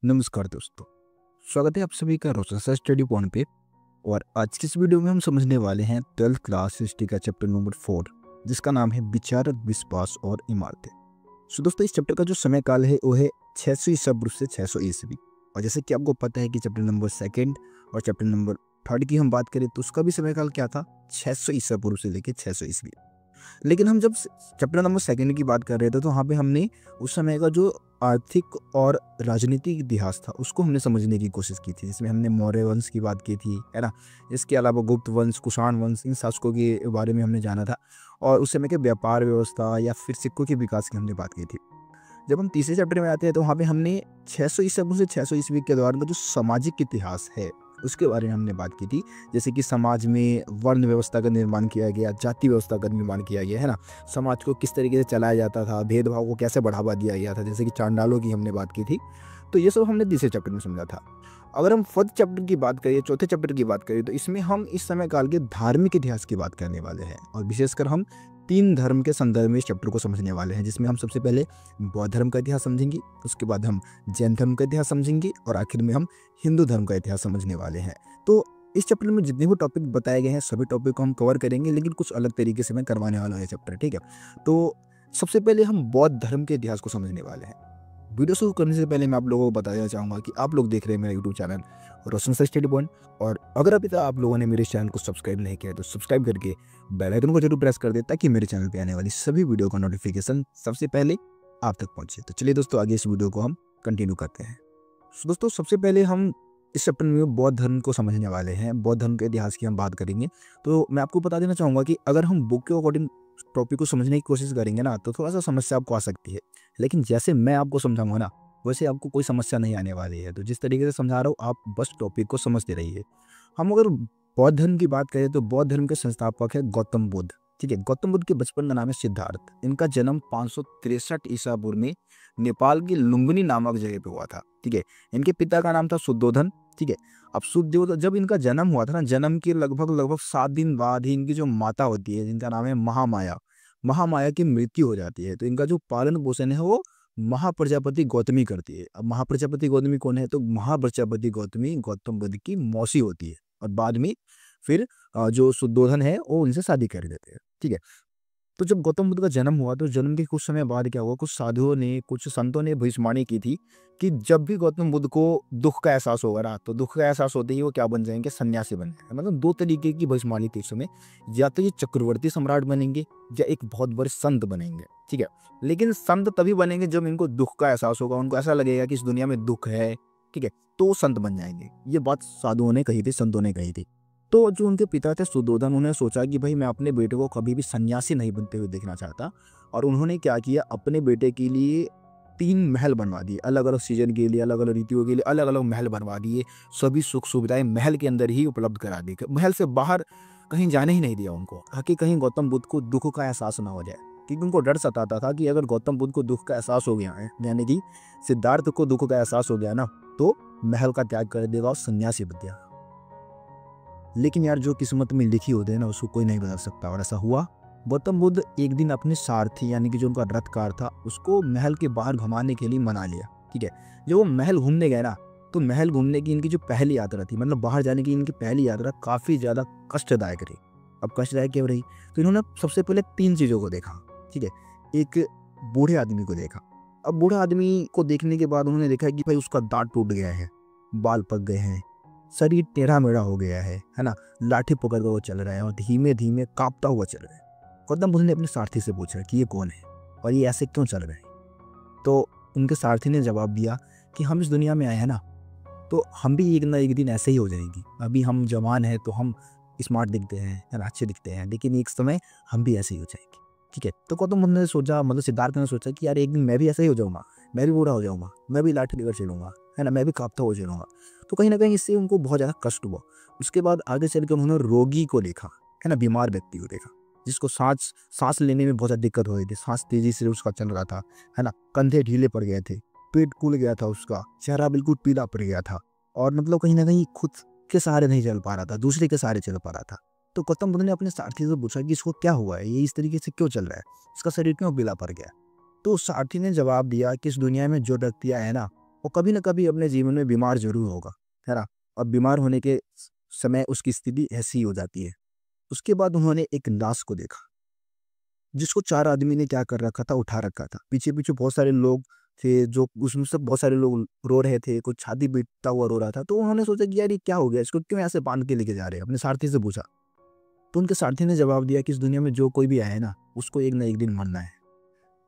नमस्कार दोस्तों, स्वागत है आप सभी का रोशन सर स्टडी पॉइंट पे। और आज की इस वीडियो में हम समझने वाले हैं 12th क्लास हिस्ट्री का चैप्टर नंबर 4, जिसका नाम है विचार, विश्वास और इमारतें। सो दोस्तों, इस चैप्टर का जो समय काल है वो है 600 ईसा पूर्व से 600 ईस्वी। और जैसे कि आपको पता है कि चैप्टर नंबर 2 और चैप्टर नंबर 3 की हम बात करें तो उसका भी समय काल क्या था, 600 ईसा पूर्व से लेकर 600 ईस्वी। लेकिन हम जब चैप्टर नंबर 2 की बात कर रहे थे तो वहाँ पे हमने उस समय का जो आर्थिक और राजनीतिक इतिहास था उसको हमने समझने की कोशिश की थी, जिसमें हमने मौर्य वंश की बात की थी, है ना। इसके अलावा गुप्त वंश, कुषाण वंश, इन शासकों के बारे में हमने जाना था। और उस समय के व्यापार व्यवस्था या फिर सिक्कों के विकास की हमने बात की थी। जब हम तीसरे चैप्टर में आते हैं तो वहाँ पे हमने 600 ईसा पूर्व से 600 ईस्वी के दौरान का जो सामाजिक इतिहास है उसके बारे में हमने बात की थी। जैसे कि समाज में वर्ण व्यवस्था का निर्माण किया गया, जाति व्यवस्था का निर्माण किया गया, है ना। समाज को किस तरीके से चलाया जाता था, भेदभाव को कैसे बढ़ावा दिया गया था, जैसे कि चांडालों की हमने बात की थी। तो ये सब हमने तीसरे चैप्टर में समझा था। अगर हम फोर्थ चैप्टर की बात करें, चौथे चैप्टर की बात करें, तो इसमें हम इस समय काल के धार्मिक इतिहास की बात करने वाले हैं। और विशेषकर हम 3 धर्म के संदर्भ में इस चैप्टर को समझने वाले हैं, जिसमें हम सबसे पहले बौद्ध धर्म का इतिहास समझेंगे, उसके बाद हम जैन धर्म का इतिहास समझेंगे और आखिर में हम हिंदू धर्म का इतिहास समझने वाले हैं। तो इस चैप्टर में जितने भी टॉपिक बताए गए हैं सभी टॉपिक को हम कवर करेंगे, लेकिन कुछ अलग तरीके से मैं करवाने वाला हूँ ये चैप्टर, ठीक है। तो सबसे पहले हम बौद्ध धर्म के इतिहास को समझने वाले हैं। वीडियो शुरू करने से पहले मैं आप लोगों को बताना चाहूँगा कि आप लोग देख रहे हैं मेरा यूट्यूब चैनल रोशन सर स्टडी पॉइंट। और अगर अभी तक आप लोगों ने मेरे चैनल को सब्सक्राइब नहीं किया है तो सब्सक्राइब करके बेल आइकन को जरूर प्रेस कर दे, ताकि मेरे चैनल पे आने वाली सभी वीडियो का नोटिफिकेशन सबसे पहले आप तक पहुंचे। तो चलिए दोस्तों, आगे इस वीडियो को हम कंटिन्यू करते हैं। दोस्तों, सबसे पहले हम इस चैप्टर में बौद्ध धर्म को समझने वाले हैं। बौद्ध धर्म के इतिहास की हम बात करेंगे। तो मैं आपको बता देना चाहूँगा कि अगर हम बुक के अकॉर्डिंग टॉपिक को समझने की कोशिश करेंगे ना, तो थोड़ा सा समस्या आपको आ सकती है। लेकिन जैसे मैं आपको समझाऊंगा ना, वैसे आपको कोई समस्या नहीं आने वाली है। तो जिस तरीके से समझा रहा हूँ, आप बस टॉपिक को समझते रहिए। हम अगर बौद्ध धर्म की बात करें तो बौद्ध धर्म के संस्थापक है गौतम बुद्ध, ठीक है। गौतम बुद्ध के बचपन का नाम है सिद्धार्थ। इनका जन्म 563 ईसा पूर्व में नेपाल की लुम्बिनी नामक जगह पे हुआ था, ठीक है। इनके पिता का नाम था शुद्धोधन, ठीक है। अब शुद्धोधन, जब इनका जन्म हुआ था ना, जन्म के लगभग 7 दिन बाद ही इनकी जो माता होती है, जिनका नाम है महामाया, महामाया की मृत्यु हो जाती है। तो इनका जो पालन पोषण है वो महाप्रजापति गौतमी करती है। अब महाप्रजापति गौतमी कौन है, तो महाप्रजापति गौतमी गौतम बुद्ध की मौसी होती है। और बाद में फिर जो शुद्धोधन है वो उनसे शादी कर देते हैं, ठीक है। तो जब गौतम बुद्ध का जन्म हुआ तो जन्म के कुछ समय बाद क्या हुआ, कुछ साधुओं ने, कुछ संतों ने भविष्यवाणी की थी कि जब भी गौतम बुद्ध को दुख का एहसास होगा ना, तो दुख का एहसास होते ही वो क्या बन जाएंगे, सन्यासी बन जाएंगे। मतलब 2 तरीके की भविष्यवाणी थी इस समय, या तो ये चक्रवर्ती सम्राट बनेंगे या एक बहुत बड़े संत बनेंगे, ठीक है। लेकिन संत तभी बनेंगे जब इनको दुख का एहसास होगा, उनको ऐसा लगेगा कि इस दुनिया में दुख है, ठीक है, तो वो संत बन जाएंगे। ये बात साधुओं ने कही थी, संतों ने कही थी। तो जो उनके पिता थे शुद्धोधन, उन्होंने सोचा कि भाई मैं अपने बेटे को कभी भी सन्यासी नहीं बनते हुए देखना चाहता। और उन्होंने क्या किया, अपने बेटे के लिए 3 महल बनवा दिए, अलग अलग सीजन के लिए, अलग अलग ऋतुओं के लिए अलग अलग महल बनवा दिए। सभी सुख सुविधाएं महल के अंदर ही उपलब्ध करा दी, महल से बाहर कहीं जाने ही नहीं दिया उनको, ताकि कहीं गौतम बुद्ध को दुख का एहसास ना हो जाए। क्योंकि उनको डर सताता था कि अगर गौतम बुद्ध को दुख का एहसास हो गया है, यानी कि सिद्धार्थ को दुख का एहसास हो गया ना, तो महल का त्याग कर देगा और सन्यासी बन गया। लेकिन यार, जो किस्मत में लिखी होती है ना, उसको कोई नहीं बदल सकता। और ऐसा हुआ। गौतम बुद्ध एक दिन अपने सारथी, यानी कि जो उनका रथकार था, उसको महल के बाहर घुमाने के लिए मना लिया, ठीक है। जब वो महल घूमने गए ना, तो महल घूमने की इनकी जो पहली यात्रा थी, मतलब बाहर जाने की इनकी पहली यात्रा काफ़ी ज़्यादा कष्टदायक रही। अब कष्टदायक क्यों रही, तो इन्होंने सबसे पहले 3 चीज़ों को देखा, ठीक है। एक बूढ़े आदमी को देखा। अब बूढ़े आदमी को देखने के बाद उन्होंने देखा कि भाई उसका दांत टूट गया है, बाल पक गए हैं, शरीर टेढ़ा मेढ़ा हो गया है ना। लाठी पकड़ कर वो चल रहा है और धीमे धीमे कांपता हुआ चल रहा है। गौतम बुद्ध ने अपने सारथी से पूछा कि ये कौन है और ये ऐसे क्यों चल रहे हैं। तो उनके सारथी ने जवाब दिया कि हम इस दुनिया में आए हैं ना, तो हम भी एक ना एक दिन ऐसे ही हो जाएंगे। अभी हम जवान हैं तो हम स्मार्ट दिखते हैं, है ना, अच्छे दिखते हैं, लेकिन एक समय हम भी ऐसे ही हो जाएंगे, ठीक है। तो गौतम बुद्ध ने सोचा, मतलब सिद्धार्थ ने सोचा कि यार एक दिन मैं भी ऐसा ही हो जाऊंगा, मैं भी बूढ़ा हो जाऊंगा, मैं भी लाठी लेकर चलूंगा, है ना, मैं भी कांपता हुआ चलूंगा। तो कहीं ना कहीं इससे उनको बहुत ज़्यादा कष्ट हुआ। उसके बाद आगे चल के उन्होंने रोगी को देखा, है ना, बीमार व्यक्ति को देखा, जिसको सांस लेने में बहुत ज़्यादा दिक्कत हो रही थी, सांस तेजी से उसका चल रहा था, है ना, कंधे ढीले पड़ गए थे, पेट फूल गया था, उसका चेहरा बिल्कुल पीला पड़ गया था। और मतलब कहीं ना कहीं खुद के सहारे नहीं चल पा रहा था, दूसरे के सहारे चल पा रहा था। तो गौतम बुद्ध ने अपने सारथी से पूछा कि इसको क्या हुआ है, ये इस तरीके से क्यों चल रहा है, इसका शरीर क्यों पीला पड़ गया। तो सारथी ने जवाब दिया कि इस दुनिया में जो व्यक्ति आए ना, वो कभी ना कभी अपने जीवन में बीमार ज़रूर होगा, है ना? और बीमार होने के समय उसकी स्थिति ऐसी हो जाती है। उसके बाद उन्होंने एक लाश को देखा, जिसको 4 आदमी ने क्या कर रखा था, उठा रखा था। पीछे-पीछे बहुत सारे लोग थे, जो उसमें से बहुत सारे लोग रो रहे थे, कोई छाती पीटता हुआ रो रहा था। तो उन्होंने सोचा कि यार ये क्या हो गया? इसको क्यों ऐसे बाँध के लेके जा रहे हैं? अपने सारथी से पूछा। तो उनके सारथी ने जवाब दिया कि इस दुनिया में जो कोई भी आया है ना, उसको एक ना एक दिन मरना है।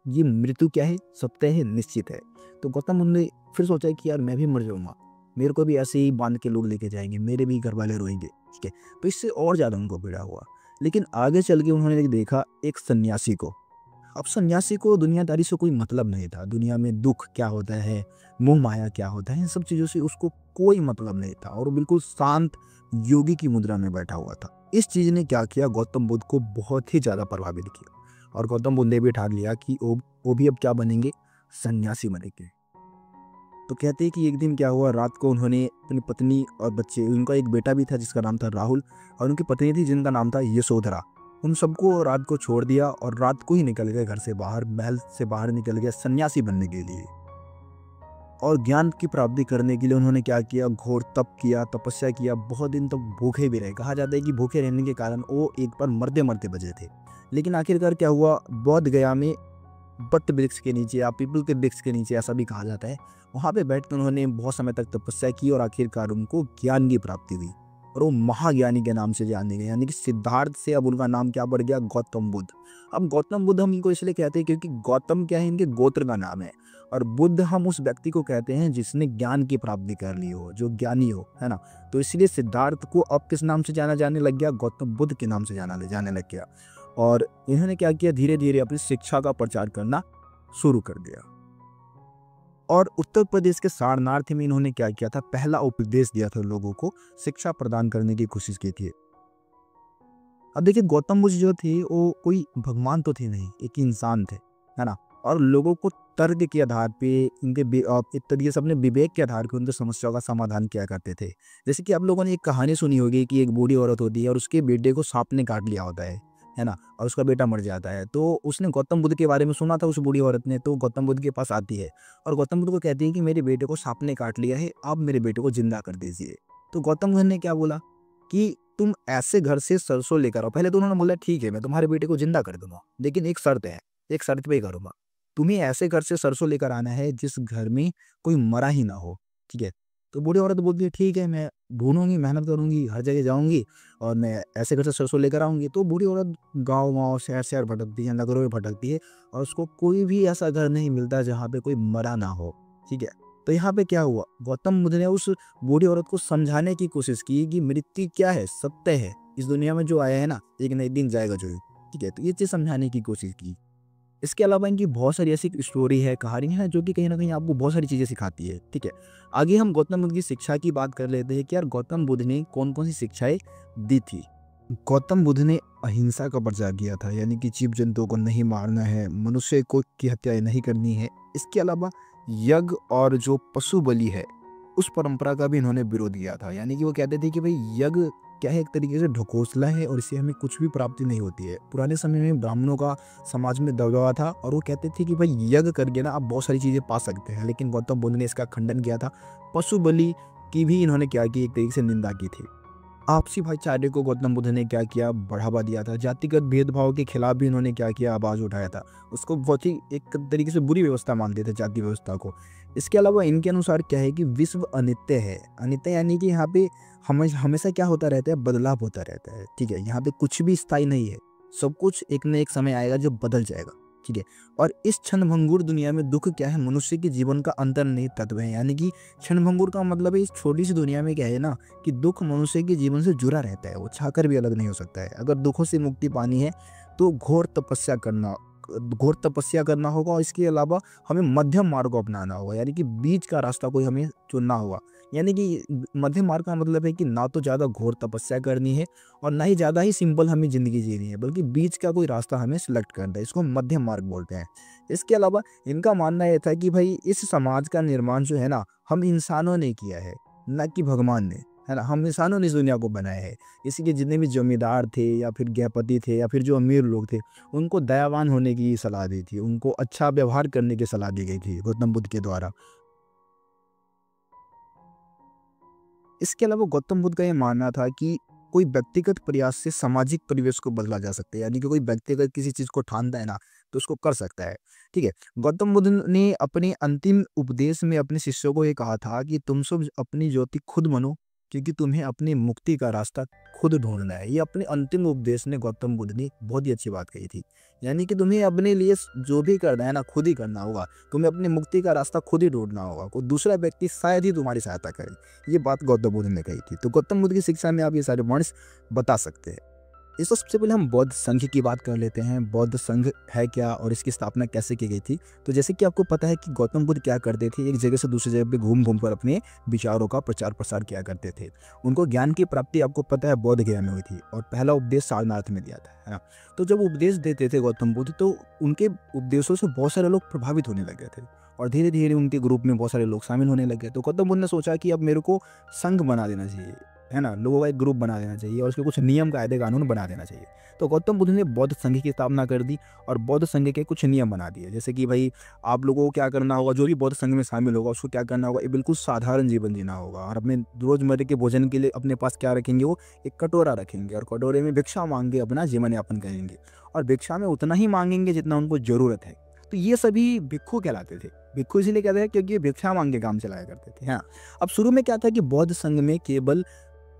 ये मृत्यु क्या है? सत्य है, निश्चित है। तो गौतम बुद्ध ने फिर सोचा कि यार मैं भी मर जाऊँगा। मेरे को भी ऐसे ही बाँध के लोग लेके जाएँगे, मेरे भी घरवाले रोएँगे, ठीक है? तो इससे और ज़्यादा उनको पीड़ा हुआ। लेकिन आगे चल के उन्होंने देखा एक सन्यासी को। अब सन्यासी को दुनियादारी से कोई मतलब नहीं था। दुनिया में दुःख क्या होता है, मोह माया क्या होता है, इन सब चीज़ों से उसको कोई मतलब नहीं था और वो बिल्कुल शांत योगी की मुद्रा में बैठा हुआ था। इस चीज़ ने क्या किया, गौतम बुद्ध को बहुत ही ज़्यादा प्रभावित किया और गौतम बुद्ध ने भी ठान लिया कि वो भी अब क्या बनेंगे, सन्यासी बनेंगे। तो कहते हैं कि एक दिन क्या हुआ, रात को उन्होंने अपनी पत्नी और बच्चे, उनका एक बेटा भी था जिसका नाम था राहुल और उनकी पत्नी थी जिनका नाम था यशोधरा। उन सबको रात को छोड़ दिया और रात को ही निकल गए घर से बाहर, महल से बाहर निकल गए सन्यासी बनने के लिए। और ज्ञान की प्राप्ति करने के लिए उन्होंने क्या किया, घोर तप किया, तपस्या किया, बहुत दिन तक भूखे भी रहे। कहा जाता है कि भूखे रहने के कारण वो एक बार मरते-मरते बचे थे। लेकिन आखिरकार क्या हुआ, बोध गया में बट वृक्ष के नीचे या पीपल के वृक्ष के नीचे, ऐसा भी कहा जाता है, वहाँ पे बैठ कर उन्होंने बहुत समय तक तपस्या की और आखिरकार उनको ज्ञान की प्राप्ति हुई और वो महाज्ञानी के नाम से जाने गए। यानी कि सिद्धार्थ से अब उनका नाम क्या पड़ गया, गौतम बुद्ध। अब गौतम बुद्ध हम इनको इसलिए कहते हैं क्योंकि गौतम क्या है, इनके गोत्र का नाम है और बुद्ध हम उस व्यक्ति को कहते हैं जिसने ज्ञान की प्राप्ति कर ली हो, जो ज्ञानी हो, है ना? तो इसलिए सिद्धार्थ को अब किस नाम से जाना जाने लग गया, गौतम बुद्ध के नाम से जाने लग गया। और इन्होंने क्या किया, धीरे धीरे अपनी शिक्षा का प्रचार करना शुरू कर दिया। और उत्तर प्रदेश के सारनाथ में इन्होंने क्या किया था, पहला उपदेश दिया था लोगों को, शिक्षा प्रदान करने की कोशिश की थी। अब देखिए गौतम बुद्ध जो थे वो कोई भगवान तो थे नहीं, एक इंसान थे, है ना? और लोगों को तर्क के आधार पे एक तरीके से अपने विवेक के आधार पे उनकी समस्याओं का समाधान किया करते थे। जैसे कि आप लोगों ने एक कहानी सुनी होगी कि एक बूढ़ी औरत होती है और उसके बेटे को सांप ने काट लिया होता है ना? और उसका बेटा मर जाता है। तो उसने गौतम बुद्ध के बारे में सुना था उस बूढ़ी औरत ने, तो गौतम बुद्ध के पास आती है और गौतम बुद्ध को कहती है कि मेरे बेटे को सांप ने काट लिया है, आप मेरे बेटे को जिंदा कर दीजिए। तो गौतम बुद्ध ने क्या बोला कि तुम ऐसे घर से सरसों लेकर आओ। पहले तो उन्होंने बोला ठीक है मैं तुम्हारे बेटे को जिंदा कर दूंगा, लेकिन एक शर्त है, एक शर्त पे ही करूंगा। तुम्हें ऐसे घर से सरसों लेकर आना है जिस घर में कोई मरा ही ना हो, ठीक है? तो बूढ़ी औरत बोलती है ठीक है, मैं ढूंढूंगी, मेहनत करूंगी, हर जगह जाऊंगी और मैं ऐसे घर से सरसों लेकर आऊंगी। तो बूढ़ी औरत गाँव शहर शहर भटकती है, नगरों में भटकती है और उसको कोई भी ऐसा घर नहीं मिलता जहाँ पे कोई मरा ना हो, ठीक है? तो यहाँ पे क्या हुआ, गौतम बुद्ध ने उस बूढ़ी औरत को समझाने की कोशिश की कि मृत्यु क्या है, सत्य है, इस दुनिया में जो आया है ना एक न एक दिन जाएगा जो, ठीक है? तो ये चीज़ समझाने की कोशिश की। इसके अलावा इनकी बहुत सारी ऐसी स्टोरी है, कहानी है जो कि कहीं न कहीं आपको बहुत सारी चीज़ें सिखाती है, ठीक है? आगे हम गौतम बुद्ध की शिक्षा की बात कर लेते हैं कि यार गौतम बुद्ध ने कौन-कौन सी शिक्षाएँ दी थी। गौतम बुद्ध ने अहिंसा का प्रचार किया था, यानी कि जीव-जंतुओं को नहीं मारना है, मनुष्य को की हत्या नहीं करनी है। इसके अलावा यज्ञ और जो पशु बलि है, उस परंपरा का भी इन्होंने विरोध किया था। यानी कि वो कहते थे कि भई यज्ञ क्या है, एक तरीके से ढकोसला है और इससे हमें कुछ भी प्राप्ति नहीं होती है। पुराने समय में ब्राह्मणों का समाज में दबदबा था और वो कहते थे कि भाई यज्ञ करके ना आप बहुत सारी चीज़ें पा सकते हैं, लेकिन गौतम बुद्ध ने इसका खंडन किया था। पशु बलि की भी इन्होंने क्या की, एक तरीके से निंदा की थी। आपसी भाईचारे को गौतम बुद्ध ने क्या किया, बढ़ावा दिया था। जातिगत भेदभाव के खिलाफ भी इन्होंने क्या किया, आवाज़ उठाया था। उसको बहुत ही एक तरीके से बुरी व्यवस्था मानते थे, जाति व्यवस्था को। इसके अलावा इनके अनुसार क्या है कि विश्व अनित्य है। अनित्य यानी कि यहाँ पे हमेशा क्या होता रहता है, बदलाव होता रहता है, ठीक है? यहाँ पे कुछ भी स्थायी नहीं है। सब कुछ एक न एक समय आएगा जो बदल जाएगा, ठीक है? और इस क्षणभंगुर दुनिया में दुःख क्या है, मनुष्य के जीवन का अंतर्निहित तत्व है। यानी कि क्षणभंगुर का मतलब है इस छोटी सी दुनिया में क्या है ना कि दुःख मनुष्य के जीवन से जुड़ा रहता है, वो चाहकर भी अलग नहीं हो सकता है। अगर दुखों से मुक्ति पानी है तो घोर तपस्या करना होगा और इसके अलावा हमें मध्यम मार्ग को अपनाना होगा, यानी कि बीच का रास्ता कोई हमें चुनना होगा। यानी कि मध्यम मार्ग का मतलब है कि ना तो ज़्यादा घोर तपस्या करनी है और ना ही ज़्यादा ही सिंपल हमें ज़िंदगी जीनी है, बल्कि बीच का कोई रास्ता हमें सिलेक्ट करना है। इसको हम मध्यम मार्ग बोलते हैं। इसके अलावा इनका मानना ये था कि भाई इस समाज का निर्माण जो है ना, हम इंसानों ने किया है, ना कि भगवान ने, है ना? हम इंसानों ने इस दुनिया को बनाया है। इसीलिए जितने भी जमींदार थे या फिर गृहपति थे या फिर जो अमीर लोग थे, उनको दयावान होने की सलाह दी थी, उनको अच्छा व्यवहार करने की सलाह दी गई थी गौतम बुद्ध के द्वारा। इसके अलावा गौतम बुद्ध का ये मानना था कि कोई व्यक्तिगत प्रयास से सामाजिक परिवेश को बदला जा सकता है, यानी कि कोई व्यक्ति अगर किसी चीज़ को ठानता है ना, तो उसको कर सकता है। ठीक है? गौतम बुद्ध ने अपने अंतिम उपदेश में अपने शिष्यों को ये कहा था कि तुम सब अपनी ज्योति खुद बनो, क्योंकि तुम्हें अपनी मुक्ति का रास्ता खुद ढूँढना है। ये अपने अंतिम उपदेश में गौतम बुद्ध ने बहुत ही अच्छी बात कही थी। यानी कि तुम्हें अपने लिए जो भी करना है ना, खुद ही करना होगा। तुम्हें अपनी मुक्ति का रास्ता खुद ही ढूँढना होगा। कोई दूसरा व्यक्ति शायद ही तुम्हारी सहायता करे। ये बात गौतम बुद्ध ने कही थी। तो गौतम बुद्ध की शिक्षा में आप ये सारे पॉइंट्स बता सकते हैं। इसको सबसे पहले हम बौद्ध संघ की बात कर लेते हैं। बौद्ध संघ है क्या और इसकी स्थापना कैसे की गई थी? तो जैसे कि आपको पता है कि गौतम बुद्ध क्या करते थे, एक जगह से दूसरी जगह पे घूम कर अपने विचारों का प्रचार प्रसार किया करते थे। उनको ज्ञान की प्राप्ति आपको पता है बोध गया में हुई थी और पहला उपदेश सारनाथ में दिया था, है ना? तो जब उपदेश देते थे गौतम बुद्ध, तो उनके उपदेशों से बहुत सारे लोग प्रभावित होने लगे थे और धीरे धीरे उनके ग्रुप में बहुत सारे लोग शामिल होने लगे। तो गौतम बुद्ध ने सोचा कि अब मेरे को संघ बना देना चाहिए, है ना? लोगों का एक ग्रुप बना देना चाहिए और उसके कुछ नियम कायदे कानून बना देना चाहिए। तो गौतम बुद्ध ने बौद्ध संघ की स्थापना कर दी और बौद्ध संघ के कुछ नियम बना दिए, जैसे कि भाई आप लोगों को क्या करना होगा, जो भी बौद्ध संघ में शामिल होगा उसको क्या करना होगा, एक बिल्कुल साधारण जीवन जीना होगा और अपने रोजमर्रा के भोजन के लिए अपने पास क्या रखेंगे, वो एक कटोरा रखेंगे और कटोरे में भिक्षा मांग के अपना जीवन यापन करेंगे और भिक्षा में उतना ही मांगेंगे जितना उनको जरूरत है। तो ये सभी भिक्खु कहलाते थे। भिक्खु इसीलिए कहते हैं क्योंकि ये भिक्षा मांग के काम चलाया करते थे। हाँ, अब शुरू में क्या था कि बौद्ध संघ में केवल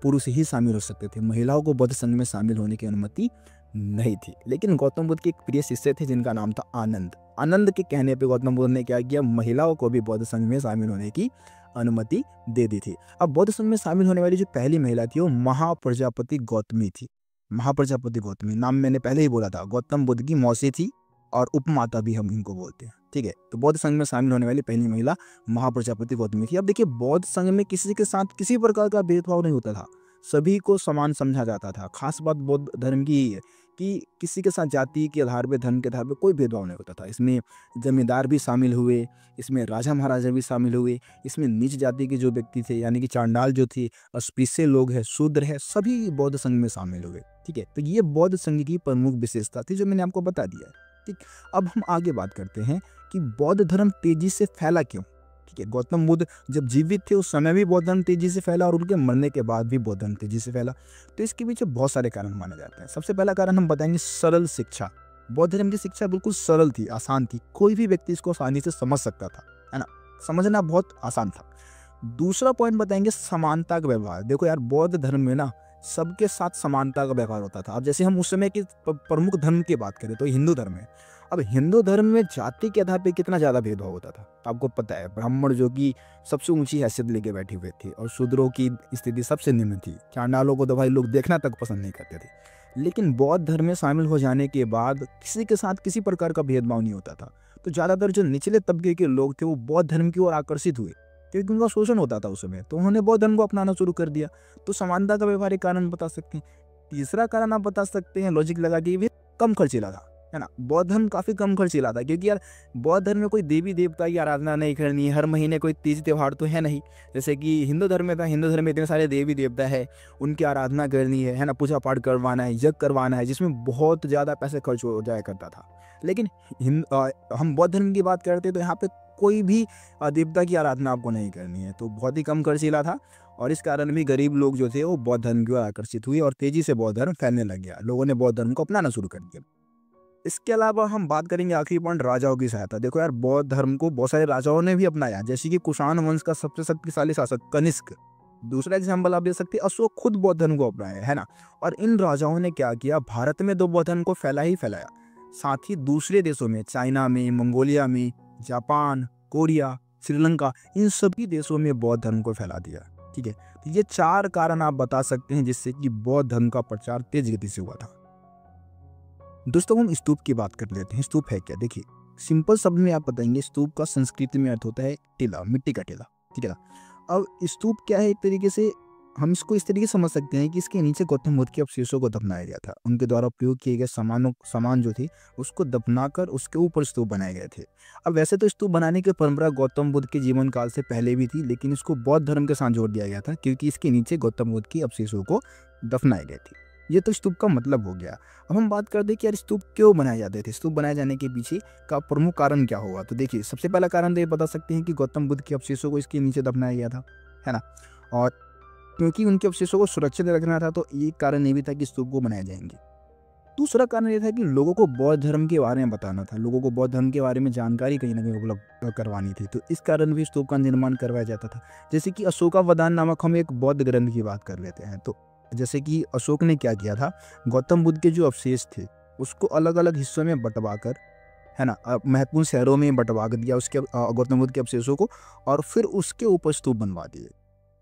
पुरुष ही शामिल हो सकते थे, महिलाओं को बौद्ध संघ में शामिल होने की अनुमति नहीं थी। लेकिन गौतम बुद्ध के एक प्रिय शिष्य थे जिनका नाम था आनंद। आनंद के कहने पे गौतम बुद्ध ने क्या किया, महिलाओं को भी बौद्ध संघ में शामिल होने की अनुमति दे दी थी। अब बौद्ध संघ में शामिल होने वाली जो पहली महिला थी वो महाप्रजापति गौतमी थी। महाप्रजापति गौतमी नाम मैंने पहले ही बोला था, गौतम बुद्ध की मौसी थी और उपमाता भी हम इनको बोलते हैं। ठीक है, तो बौद्ध संघ में शामिल होने वाली पहली महिला महाप्रजापति गौतमी थी। अब देखिए, बौद्ध संघ में किसी के साथ किसी प्रकार का भेदभाव नहीं होता था, सभी को समान समझा जाता था। खास बात बौद्ध धर्म की है कि किसी के साथ जाति के आधार पे, धर्म के आधार पे कोई भेदभाव नहीं होता था। इसमें जमींदार भी शामिल हुए, इसमें राजा महाराजा भी शामिल हुए, इसमें नीच जाति के जो व्यक्ति थे यानी कि चांडाल जो थे, अस्पृश्य लोग हैं, शूद्र है, सभी बौद्ध संघ में शामिल हुए। ठीक है, तो ये बौद्ध संघ की प्रमुख विशेषता थी जो मैंने आपको बता दिया है। ठीक, अब हम आगे बात करते हैं कि बौद्ध धर्म तेजी से फैला क्यों। ठीक है, गौतम बुद्ध जब जीवित थे उस समय भी बौद्ध धर्म तेजी से फैला और उनके मरने के बाद भी बौद्ध धर्म तेजी से फैला। तो इसके पीछे बहुत सारे कारण माने जाते हैं। सबसे पहला कारण हम बताएंगे सरल शिक्षा। बौद्ध धर्म की शिक्षा बिल्कुल सरल थी, आसान थी, कोई भी व्यक्ति इसको आसानी से समझ सकता था, है ना? समझना बहुत आसान था। दूसरा पॉइंट बताएंगे समानता का व्यवहार। देखो यार, बौद्ध धर्म में ना सबके साथ समानता का व्यवहार होता था। अब जैसे हम उस समय की प्रमुख धर्म की बात करें तो हिंदू धर्म है। अब हिंदू धर्म में जाति के आधार पे कितना ज़्यादा भेदभाव होता था आपको पता है। ब्राह्मण जो कि सबसे ऊंची हैसियत लेके बैठे हुए थे और शूद्रों की स्थिति सबसे निम्न थी। चांडालों को तो भाई लोग देखना तक पसंद नहीं करते थे। लेकिन बौद्ध धर्म में शामिल हो जाने के बाद किसी के साथ किसी प्रकार का भेदभाव नहीं होता था। तो ज़्यादातर जो निचले तबके के लोग थे वो बौद्ध धर्म की ओर आकर्षित हुए क्योंकि उनका शोषण होता था उस समय, तो उन्होंने बौद्ध धर्म को अपनाना शुरू कर दिया। तो समानता का व्यवहारिक कारण बता सकते हैं। तीसरा कारण आप बता सकते हैं लॉजिक लगा के, कम खर्चीला था, है ना? बौद्ध धर्म काफ़ी कम खर्चीला था क्योंकि यार बौद्ध धर्म में कोई देवी देवता की आराधना नहीं करनी है, हर महीने कोई तीज त्यौहार तो है नहीं जैसे कि हिंदू धर्म में था। हिंदू धर्म में इतने सारे देवी देवता है, उनकी आराधना करनी है ना, पूजा पाठ करवाना है, यज्ञ करवाना है, जिसमें बहुत ज़्यादा पैसे खर्च हो जाया करता था। लेकिन हम बौद्ध धर्म की बात करते तो यहाँ पे कोई भी देवता की आराधना आपको नहीं करनी है, तो बहुत ही कम खर्चीला था और इस कारण भी गरीब लोग जो थे वो बौद्ध धर्म की ओर आकर्षित हुए और तेजी से बौद्ध धर्म फैलने लग गया। लोगों ने बौद्ध धर्म को अपनाना शुरू कर दिया। इसके अलावा हम बात करेंगे आखिरी पॉइंट, राजाओं की सहायता। देखो यार, बौद्ध धर्म को बहुत सारे राजाओं ने भी अपनाया, जैसे कि कुषाण वंश का सबसे शक्तिशाली शासक कनिष्क। दूसरा एग्जाम्पल आप दे सकते हैं, अशोक खुद बौद्ध धर्म को अपनाया, है ना? और इन राजाओं ने क्या किया, भारत में तो बौद्ध धर्म को फैला ही फैलाया, साथ ही दूसरे देशों में, चाइना में, मंगोलिया में, जापान, कोरिया, श्रीलंका, इन सभी देशों में बौद्ध धर्म को फैला दिया। ठीक है, तो ये 4 कारण आप बता सकते हैं जिससे कि बौद्ध धर्म का प्रचार तेज गति से हुआ था। दोस्तों, हम स्तूप की बात कर लेते हैं। स्तूप है क्या? देखिए, सिंपल शब्द में आप बताएंगे, स्तूप का संस्कृत में अर्थ होता है टीला, मिट्टी का टीला। ठीक है ना? अब स्तूप क्या है, एक तरीके से हम इसको इस तरीके से समझ सकते हैं कि इसके नीचे गौतम बुद्ध के अवशेषों को दफनाया गया था। उनके द्वारा प्रयोग किए गए सामान जो थे उसको दफनाकर उसके ऊपर स्तूप बनाए गए थे। अब वैसे तो स्तूप बनाने की परंपरा गौतम बुद्ध के जीवन काल से पहले भी थी, लेकिन इसको बौद्ध धर्म के साथ जोड़ दिया गया था क्योंकि इसके नीचे गौतम बुद्ध के अवशेषों को दफनाए गए थे। ये तो स्तूप का मतलब हो गया। अब हम बात करते हैं कि यार स्तूप क्यों बनाए जाते थे, स्तूप बनाए जाने के पीछे का प्रमुख कारण क्या होगा। तो देखिए, सबसे पहला कारण तो ये बता सकते हैं कि गौतम बुद्ध के अवशेषों को इसके नीचे दफनाया गया था, है ना? और क्योंकि उनके अवशेषों को सुरक्षित रखना था, तो एक कारण ये भी था कि स्तूप को बनाए जाएंगे। दूसरा कारण ये था कि लोगों को बौद्ध धर्म के बारे में बताना था, लोगों को बौद्ध धर्म के बारे में जानकारी कहीं ना कहीं उपलब्ध करवानी थी, तो इस कारण भी स्तूप का निर्माण करवाया जाता था। जैसे कि अशोकावदान नामक हम एक बौद्ध ग्रंथ की बात कर लेते हैं। तो जैसे कि अशोक ने क्या किया था, गौतम बुद्ध के जो अवशेष थे उसको अलग अलग हिस्सों में बंटवा कर, है ना, महत्वपूर्ण शहरों में बंटवा कर दिया उसके गौतम बुद्ध के अवशेषों को, और फिर उसके ऊपर स्तूप बनवा दिए।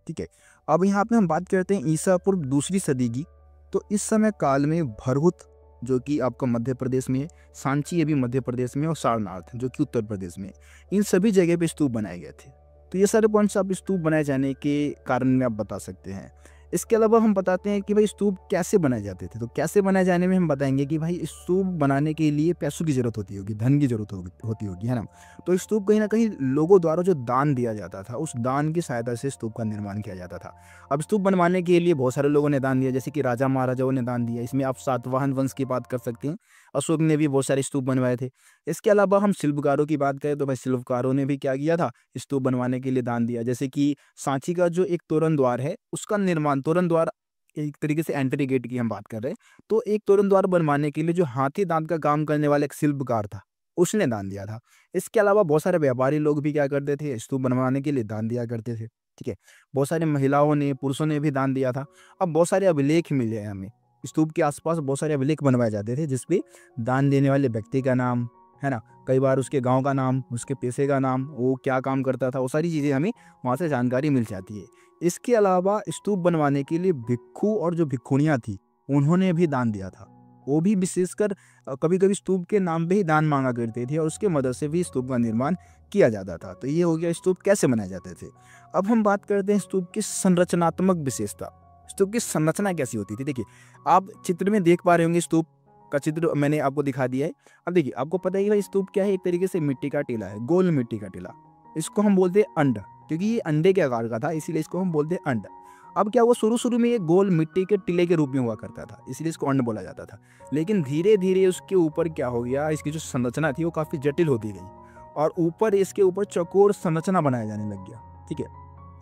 ठीक है, अब यहाँ पे हम बात करते हैं ईसा पूर्व दूसरी सदी की। तो इस समय काल में भरहुत, जो कि आपका मध्य प्रदेश में है, सांची ये भी मध्य प्रदेश में, और सारनाथ जो कि उत्तर प्रदेश में है, इन सभी जगह पे स्तूप बनाए गए थे। तो ये सारे पॉइंट्स आप स्तूप बनाए जाने के कारण में आप बता सकते हैं। इसके अलावा हम बताते हैं कि भाई स्तूप कैसे बनाए जाते थे। तो कैसे बनाए जाने में हम बताएंगे कि भाई स्तूप बनाने के लिए पैसों की जरूरत होती होगी, धन की जरूरत होती होगी, है ना। तो स्तूप कहीं ना कहीं लोगों द्वारा जो दान दिया जाता था, उस दान की सहायता से स्तूप का निर्माण किया जाता था। अब स्तूप बनवाने के लिए बहुत सारे लोगों ने दान दिया, जैसे कि राजा महाराजाओं ने दान दिया। इसमें आप सातवाहन वंश की बात कर सकते हैं, अशोक ने भी बहुत सारे स्तूप बनवाए थे। इसके अलावा हम शिल्पकारों की बात करें तो भाई शिल्पकारों ने भी क्या किया था, स्तूप बनवाने के लिए दान दिया। जैसे कि सांची का जो एक तोरण द्वार है, उसका निर्माण, तोरण द्वार एक तरीके से एंट्री गेट की हम बात कर रहे हैं, तो एक तोरण द्वार बनवाने के लिए जो हाथी दांत का काम करने वाला एक शिल्पकार था, उसने दान दिया था। इसके अलावा बहुत सारे व्यापारी लोग भी क्या करते थे, स्तूप बनवाने के लिए दान दिया करते थे। ठीक है, बहुत सारी महिलाओं ने, पुरुषों ने भी दान दिया था। अब बहुत सारे अभिलेख मिले हैं हमें, स्तूप के आसपास बहुत सारे अभिलेख बनवाए जाते थे, जिसपे दान देने वाले व्यक्ति का नाम, है ना, कई बार उसके गांव का नाम, उसके पेशे का नाम, वो क्या काम करता था, वो सारी चीज़ें हमें वहाँ से जानकारी मिल जाती है। इसके अलावा स्तूप बनवाने के लिए भिक्खु और जो भिक्खुनियाँ थी, उन्होंने भी दान दिया था। वो भी विशेषकर कभी कभी स्तूप के नाम पे ही दान मांगा करते थे, और उसके मदद से भी स्तूप का निर्माण किया जाता था। तो ये हो गया स्तूप कैसे बनाए जाते थे। अब हम बात करते हैं स्तूप की संरचनात्मक विशेषता। स्तूप की संरचना कैसी होती थी। देखिए, आप चित्र में देख पा रहे होंगे, स्तूप का चित्र मैंने आपको दिखा दिया है। अब देखिए, आपको पता है कि भाई स्तूप क्या है, एक तरीके से मिट्टी का टीला है, गोल मिट्टी का टीला। इसको हम बोलते हैं अंड, क्योंकि ये अंडे के आकार का था, इसीलिए इसको हम बोलते हैं अंड। अब क्या हुआ, शुरू में ये गोल मिट्टी के टीले के रूप में हुआ करता था, इसलिए इसको अंड बोला जाता था। लेकिन धीरे धीरे उसके ऊपर क्या हो गया, इसकी जो संरचना थी वो काफ़ी जटिल होती गई, और ऊपर इसके ऊपर चौकोर संरचना बनाया जाने लग गया। ठीक है,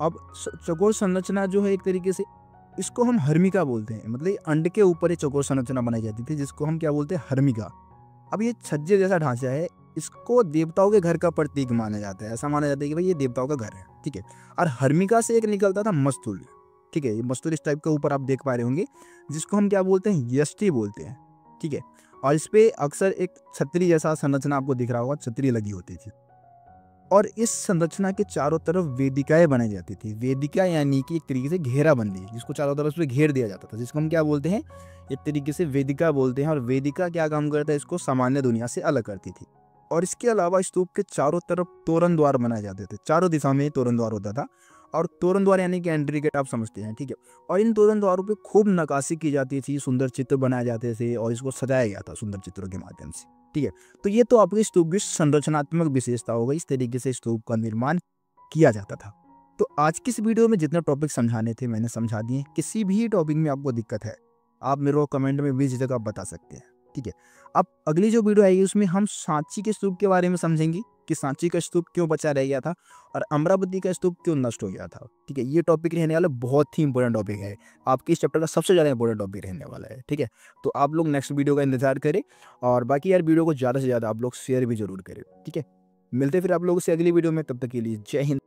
अब चौकोर संरचना जो है, एक तरीके से इसको हम हर्मिका बोलते हैं, मतलब अंड के ऊपर एक चौकोर संरचना बनाई जाती थी, जिसको हम क्या बोलते हैं, हर्मिका। अब ये छज्जे जैसा ढांचा है, इसको देवताओं के घर का प्रतीक माना जाता है। ऐसा माना जाता है कि भाई ये देवताओं का घर है। ठीक है, और हर्मिका से एक निकलता था मस्तूल। ठीक है, ये मस्तूल इस टाइप के ऊपर आप देख पा रहे होंगे, जिसको हम क्या बोलते हैं, यष्टि बोलते हैं। ठीक है, और इस पे अक्सर एक छतरी जैसा संरचना आपको दिख रहा होगा, छतरी लगी होती थी, और इस संरचना के चारों तरफ वेदिकाएं बनाई जाती थी। वेदिका यानी कि एक तरीके से घेरा बंदी, जिसको चारों तरफ से घेर दिया जाता था, जिसको हम क्या बोलते हैं, एक तरीके से वेदिका बोलते हैं। और वेदिका क्या काम करता है, इसको सामान्य दुनिया से अलग करती थी। और इसके अलावा स्तूप के चारों तरफ तोरण द्वार बनाए जाते थे, चारों दिशा में तोरण द्वार होता था। और तोरण द्वार यानी कि एंट्री गेट आप समझते हैं। ठीक है, और इन तोरण द्वारों पे खूब नक्काशी की जाती थी, सुंदर चित्र बनाए जाते थे, और इसको सजाया गया था सुंदर चित्रों के माध्यम से। ठीक है, तो ये तो आपकी स्तूप की संरचनात्मक विशेषता हो गई, इस तरीके से स्तूप का निर्माण किया जाता था। तो आज की इस वीडियो में जितने टॉपिक समझाने थे मैंने समझा दिए। किसी भी टॉपिक में आपको दिक्कत है, आप मेरे को कमेंट में भी झिझक आप बता सकते हैं। ठीक है, अब अगली जो वीडियो आएगी उसमें हम सांची के स्तूप के बारे में समझेंगे कि सांची का स्तूप क्यों बचा रह गया था, और अमरावती का स्तूप क्यों नष्ट हो गया था। ठीक है, ये टॉपिक रहने वाला बहुत ही इंपॉर्टेंट टॉपिक है, आपके इस चैप्टर का सबसे ज़्यादा इंपॉर्टेंट टॉपिक रहने वाला है। ठीक है, तो आप लोग नेक्स्ट वीडियो का इंतजार करें, और बाकी यार वीडियो को ज़्यादा से ज़्यादा आप लोग शेयर भी जरूर करें। ठीक है, मिलते फिर आप लोगों से अगली वीडियो में, तब तक के लिए जय हिंद।